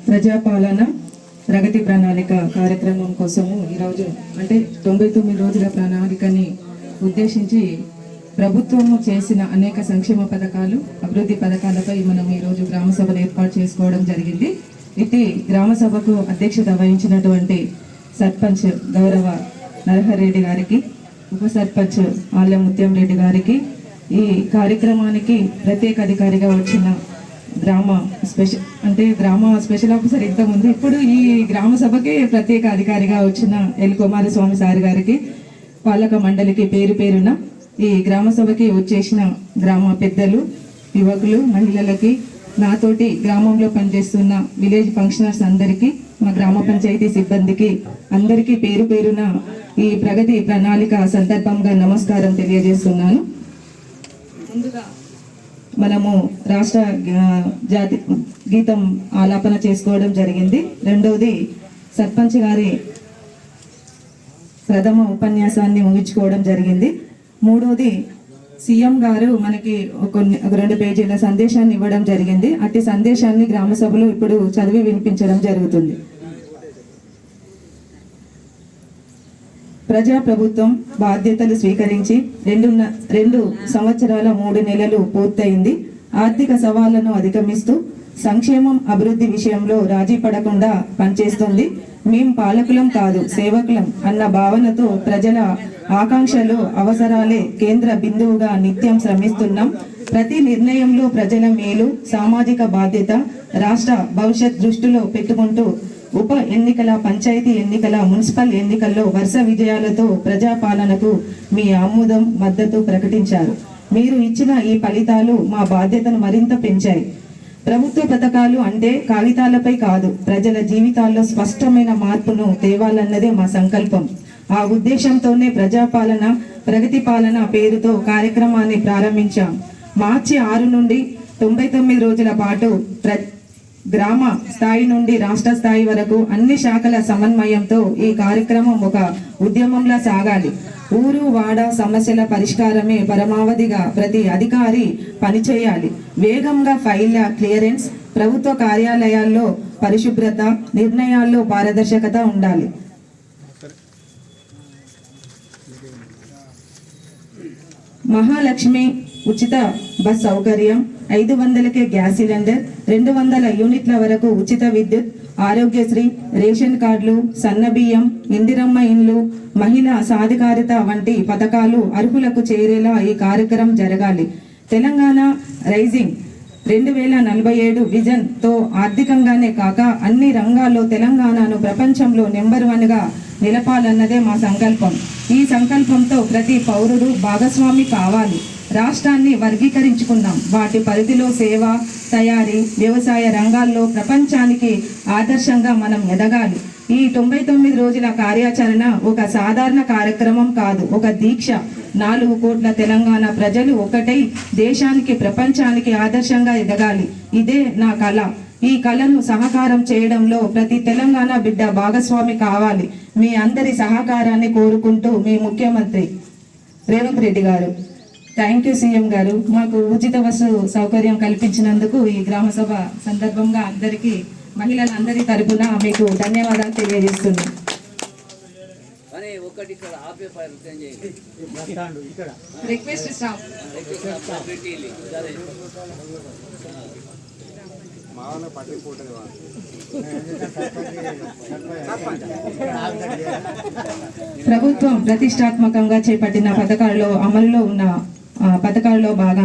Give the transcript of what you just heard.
ప్రజాపాలన ప్రగతి ప్రణాళిక కార్యక్రమం కోసము ఈరోజు అంటే 99 రోజుల ప్రణాళికని ఉద్దేశించి ప్రభుత్వము చేసిన అనేక సంక్షేమ పథకాలు అభివృద్ధి పథకాలపై మనం ఈరోజు గ్రామ సభను ఏర్పాటు చేసుకోవడం జరిగింది. ఇటు గ్రామ సభకు అధ్యక్షత వహించినటువంటి సర్పంచ్ గౌరవ నరహరెడ్డి గారికి, ఉప సర్పంచ్ ఆళ్ల ముత్యం రెడ్డి గారికి, ఈ కార్యక్రమానికి ప్రత్యేక అధికారిగా వచ్చిన గ్రామ స్పెషల్ ఆఫీసర్ ఇంతకుముందు ఇప్పుడు ఈ గ్రామ సభకి ప్రత్యేక అధికారిగా వచ్చిన ఎల్ కుమారస్వామి సార్ గారికి, పాలక మండలికి పేరు పేరున ఈ గ్రామ సభకి వచ్చేసిన గ్రామ పెద్దలు, యువకులు, మహిళలకి, నాతోటి గ్రామంలో పనిచేస్తున్న విలేజ్ ఫంక్షనర్స్ అందరికీ, మా గ్రామ పంచాయతీ సిబ్బందికి అందరికీ పేరు పేరున ఈ ప్రగతి ప్రణాళిక సందర్భంగా నమస్కారం తెలియజేస్తున్నాను. ముందుగా మనము రాష్ట్ర జాతి గీతం ఆలాపన చేసుకోవడం జరిగింది. రెండవది సర్పంచ్ గారి ప్రథమ ఉపన్యాసాన్ని ముగించుకోవడం జరిగింది. మూడవది సీఎం గారు మనకి ఒక 2 పేజీల సందేశాన్ని ఇవ్వడం జరిగింది. అట్టి సందేశాన్ని గ్రామ సభలో ఇప్పుడు చదివి వినిపించడం జరుగుతుంది. ప్రజాప్రభుత్వం బాధ్యతలు స్వీకరించి 2 సంవత్సరాల 3 నెలలు పూర్తయింది. ఆర్థిక సవాళ్లను అధిగమిస్తూ సంక్షేమం అభివృద్ధి విషయంలో రాజీ పడకుండా పనిచేస్తుంది. మేం పాలకులం కాదు, సేవకులం అన్న భావనతో ప్రజల ఆకాంక్షలు, అవసరాలే కేంద్ర బిందువుగా నిత్యం శ్రమిస్తున్నాం. ప్రతి నిర్ణయంలో ప్రజల మేలు, సామాజిక బాధ్యత, రాష్ట్ర భవిష్యత్ దృష్టిలో పెట్టుకుంటూ ఉప ఎన్నికల, పంచాయతీ ఎన్నికల, మున్సిపల్ ఎన్నికల్లో వరుస విజయాలతో ప్రజాపాలనకు మీ ఆమోదం, మద్దతు ప్రకటించారు. మీరు ఇచ్చిన ఈ ఫలితాలు మా బాధ్యతను మరింత పెంచాయి. ప్రభుత్వ పథకాలు అంటే కాగితాలపై కాదు, ప్రజల జీవితాల్లో స్పష్టమైన మార్పును తేవాలన్నదే మా సంకల్పం. ఆ ఉద్దేశంతోనే ప్రజాపాలన ప్రగతి పాలన పేరుతో కార్యక్రమాన్ని ప్రారంభించాం. మార్చి 6 నుండి 99 రోజుల పాటు గ్రామ స్థాయి నుండి రాష్ట్ర స్థాయి వరకు అన్ని శాఖల సమన్వయంతో ఈ కార్యక్రమం ఒక ఉద్యమంలా సాగాలి. ఊరు వాడ సమస్యల పరిష్కారమే పరమావధిగా ప్రతి అధికారి పనిచేయాలి. వేగంగా ఫైళ్ల క్లియరెన్స్, ప్రభుత్వ కార్యాలయాల్లో పరిశుభ్రత, నిర్ణయాల్లో పారదర్శకత ఉండాలి. మహాలక్ష్మి ఉచిత బస్ సౌకర్యం, 500కే గ్యాస్ సిలిండర్, 200 యూనిట్ల వరకు ఉచిత విద్యుత్, ఆరోగ్యశ్రీ, రేషన్ కార్డులు, సన్నబియ్యం, ఇందిరమ్మ ఇండ్లు, మహిళా సాధికారిత వంటి పథకాలు అర్హులకు చేరేలా ఈ కార్యక్రమం జరగాలి. తెలంగాణ రైజింగ్ 2047 విజన్ తో ఆర్థికంగానే కాక అన్ని రంగాల్లో తెలంగాణను ప్రపంచంలో నెంబర్ 1గా నిలపాలన్నదే మా సంకల్పం. ఈ సంకల్పంతో ప్రతి పౌరుడు భాగస్వామి కావాలి. రాష్ట్రాన్ని వర్గీకరించుకున్నాం. వాటి పరిధిలో సేవ, తయారీ, వ్యవసాయ రంగాల్లో ప్రపంచానికి ఆదర్శంగా మనం ఎదగాలి. ఈ 99 రోజుల కార్యాచరణ ఒక సాధారణ కార్యక్రమం కాదు, ఒక దీక్ష. 4 కోట్ల తెలంగాణ ప్రజలు ఒకటై దేశానికి, ప్రపంచానికి ఆదర్శంగా ఎదగాలి. ఇదే నా కళ. ఈ కళను సహకారం చేయడంలో ప్రతి తెలంగాణ బిడ్డ భాగస్వామి కావాలి. మీ అందరి సహకారాన్ని కోరుకుంటూ మీ ముఖ్యమంత్రి రేవంత్ రెడ్డి గారు. థ్యాంక్ యూ సీఎం గారు. మాకు ఉచిత బస్సు సౌకర్యం కల్పించినందుకు ఈ గ్రామ సభ సందర్భంగా అందరికీ, మహిళలందరి తరపున మీకు ధన్యవాదాలు తెలియజేస్తున్నాను. రిక్వెస్ట్ స్టాఫ్ ప్రభుత్వం ప్రతిష్టాత్మకంగా చేపట్టిన పథకాల్లో అమలులో ఉన్న పథకాల్లో భాగంగా